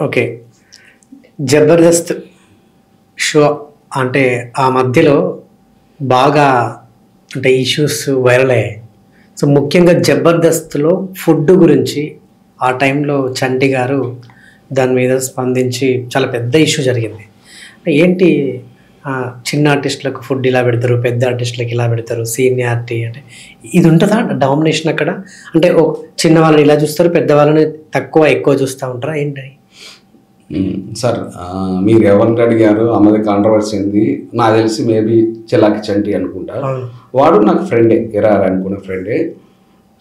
Okay. 'Jabardasth' show అంటే ఆ మధ్యలో బాగా అంటే ఇష్యూస్ వైరల్ అయ్యాయి. సో, ముఖ్యంగా 'జబర్దస్త్'లో ఫుడ్ గురించి ఆ టైంలో చంటి గారు దాని మీద స్పందించి చాలా పెద్ద ఇష్యూ జరిగింది. ఏంటి చిన్న ఆర్టిస్టులకు ఫుడ్ ఇలా పెడతారు, పెద్ద ఆర్టిస్టులకి ఇలా పెడతారు, సీనియారిటీ అంటే ఇది ఉంటుందా డామినేషన్ అక్కడ? అంటే చిన్న వాళ్ళని ఇలా చూస్తారు, పెద్దవాళ్ళని తక్కువ ఎక్కువ చూస్తూ ఉంటారా ఏంటి? సార్ మీరు ఎవరిని అడిగారు అమ్మది కాంట్రవర్సీ ఉంది. నాకు తెలిసి మేబీ చిలాకి చంటి అనుకుంటా. వాడు నాకు ఫ్రెండే, ఎరారు అనుకున్న ఫ్రెండే.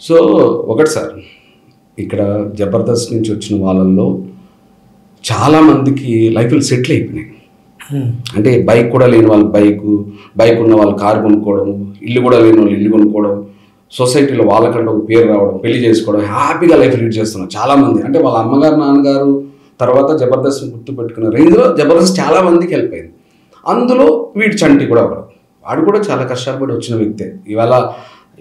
సో ఒకటి సార్, ఇక్కడ జబర్దస్త్ నుంచి వచ్చిన వాళ్ళల్లో చాలామందికి లైఫ్లు సెటిల్ అయిపోయినాయి. అంటే బైక్ కూడా లేని వాళ్ళు బైక్ ఉన్న వాళ్ళు కారు కొనుక్కోవడం, ఇల్లు కూడా లేని వాళ్ళు ఇల్లు కొనుక్కోవడం, సొసైటీలో వాళ్ళకంటే ఒక పేరు రావడం, పెళ్లి చేసుకోవడం, హ్యాపీగా లైఫ్ లీడ్ చేస్తున్నారు చాలామంది. అంటే వాళ్ళ అమ్మగారు నాన్నగారు తర్వాత జబర్దస్త్ని గుర్తుపెట్టుకున్న రేంజ్లో జబర్దస్త్ చాలామందికి హెల్ప్ అయింది. అందులో వీడు చంటి కూడా ఒకడు. వాడు కూడా చాలా కష్టపడి వచ్చిన వ్యక్తే. ఇవాళ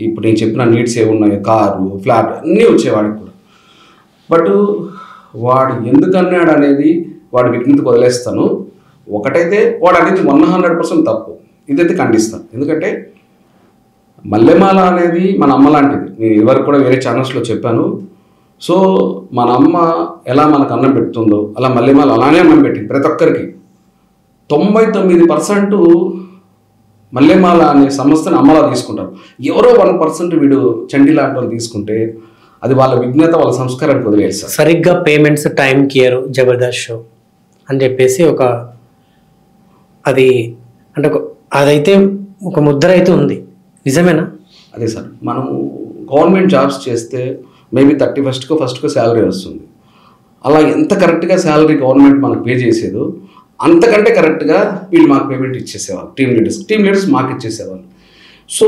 ఇప్పుడు నేను చెప్పిన నీడ్స్ ఏమున్నాయో, కారు, ఫ్లాట్ అన్నీ వచ్చేవాడికి కూడా. బట్ వాడు ఎందుకన్నాడు అనేది వాడు విఘ్నతకు వదిలేస్తాను. ఒకటైతే వాడు అనేది 100% తప్పు, ఇదైతే ఖండిస్తాను. ఎందుకంటే మల్లెమాల అనేది మన అమ్మ లాంటిది. నేను ఇదివరకు కూడా వేరే ఛానల్స్లో చెప్పాను. సో మన అమ్మ ఎలా మనకు అన్నం పెడుతుందో అలా మల్లెమాల అలానే అన్నం పెట్టింది ప్రతి ఒక్కరికి. 99% మల్లెమాల అనే సంస్థను అమ్మలా తీసుకుంటారు. ఎవరో 1% వీడు చంటి లాంటి వాళ్ళు తీసుకుంటే అది వాళ్ళ విఘ్నత, వాళ్ళ సంస్కారానికి వదిలేస్తారు. సరిగ్గా పేమెంట్స్ టైంకి ఇయ్యరు జబర్దస్త్ షో అని చెప్పేసి అది అంటే అదైతే ఒక ముద్ర అయితే ఉంది, నిజమేనా? అదే సార్, మనము గవర్నమెంట్ జాబ్స్ చేస్తే మేబీ 31st శాలరీ వస్తుంది. అలా ఎంత కరెక్ట్గా శాలరీ గవర్నమెంట్ మనకు పే చేసేదో అంతకంటే కరెక్ట్గా వీళ్ళు మాకు పేమెంట్ ఇచ్చేసేవాళ్ళు. టీమ్ లీడర్స్ మాకు ఇచ్చేసేవాళ్ళు. సో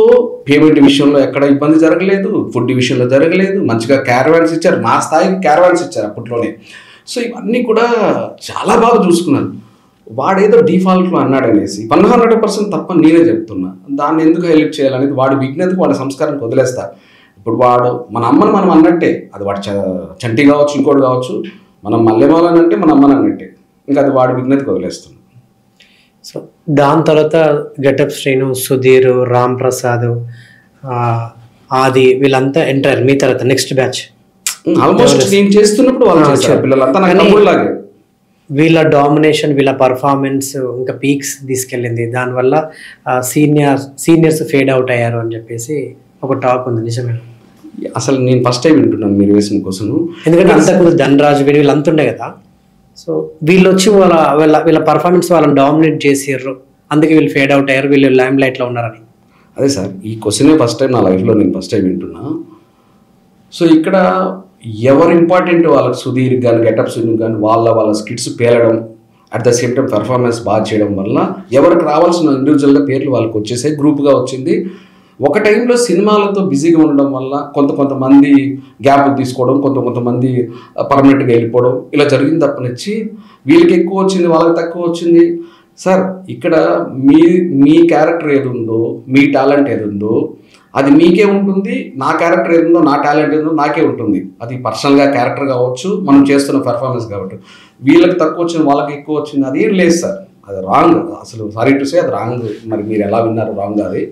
పేమెంట్ విషయంలో ఎక్కడ ఇబ్బంది జరగలేదు, ఫుడ్ విషయంలో జరగలేదు, మంచిగా క్యారవాన్స్ ఇచ్చారు, మా స్థాయికి క్యారవాన్స్ ఇచ్చారు అప్పట్లోనే. సో ఇవన్నీ కూడా చాలా బాగా చూసుకున్నాను. వాడేదో డిఫాల్ట్లో అన్నాడు అనేసి 100% తప్ప నేనే చెప్తున్నా. దాన్ని ఎందుకు హైలైట్ చేయాలనేది వాడి విఘ్నతకు, వాడి సంస్కారానికి వదిలేస్తా. ఇప్పుడు వాడు మన అమ్మని మనం అన్నట్టే, అది వాడు చంటి కావచ్చు, ఇంకోటి కావచ్చు. మనం మల్లెమాలని అంటే మన అమ్మని అన్నట్టే. ఇంకా అది వాడి విఘ్నతకు వదిలేస్తుంది. సో దాని తర్వాత గెటప్ శ్రీను, సుధీర్, రామ్ ప్రసాద్, ఆది వీళ్ళంతా ఎంటర్ మీ తర్వాత నెక్స్ట్ బ్యాచ్ ఆల్మోస్ట్ నేను చేస్తున్నప్పుడు వాళ్ళు చేశారు పిల్లలంతా నాకు తమ్ముళ్ళలాగే. వీళ్ళ డామినేషన్, వీళ్ళ పర్ఫార్మెన్స్ ఇంకా పీక్స్ తీసుకెళ్ళింది. దానివల్ల సీనియర్స్ ఫేడ్ అవుట్ అయ్యారు అని చెప్పేసి ఒక టాక్ ఉంది, నిజమే? అసలు నేను ఫస్ట్ టైం వింటున్నాను మీరు వేసిన కోసం. ఎందుకంటే అంతకు ధనరాజ్ వీళ్ళు అంత ఉండే కదా. సో వీళ్ళు వచ్చి వీళ్ళ పర్ఫార్మెన్స్ వాళ్ళని డామినేట్ చేసారు, అందుకే వీళ్ళు ఫేడ్ అవుట్ అయ్యారు, వీళ్ళు లైమ్ లైట్లో ఉన్నారని. అదే సార్, ఈ క్వశ్చనే ఫస్ట్ టైం నా లైఫ్లో నేను ఫస్ట్ టైం వింటున్నా. సో ఇక్కడ ఎవరు ఇంపార్టెంట్ వాళ్ళకి, సుధీర్ కానీ గెటప్ శ్రీను కానీ వాళ్ళ స్కిట్స్ పేలడం, at the same time performance బాగా చేయడం వల్ల ఎవరికి రావాల్సిన ఇండివిజువల్గా పేర్లు వాళ్ళకి వచ్చేసాయి, గ్రూప్గా వచ్చింది. ఒక టైంలో సినిమాలతో బిజీగా ఉండడం వల్ల కొంతమంది గ్యాప్ తీసుకోవడం, కొంతమంది పర్మనెంట్గా వెళ్ళిపోవడం ఇలా జరిగింది తప్పనిచ్చి వీళ్ళకి ఎక్కువ వచ్చింది, వాళ్ళకి తక్కువ వచ్చింది. సార్ ఇక్కడ మీ క్యారెక్టర్ ఏది ఉందో, మీ టాలెంట్ ఏది ఉందో అది మీకే ఉంటుంది. నా క్యారెక్టర్ ఏదుందో, నా టాలెంట్ ఏదో నాకే ఉంటుంది. అది పర్సనల్గా క్యారెక్టర్ కావచ్చు, మనం చేస్తున్న పెర్ఫార్మెన్స్ కాబట్టి. వీళ్ళకి తక్కువ వచ్చింది, వాళ్ళకి ఎక్కువ వచ్చింది, అదేం లేదు సార్. అది రాంగ్. అసలు సారీ టు సే అది రాంగ్. మరి మీరు ఎలా విన్నారు రాంగ్ అది.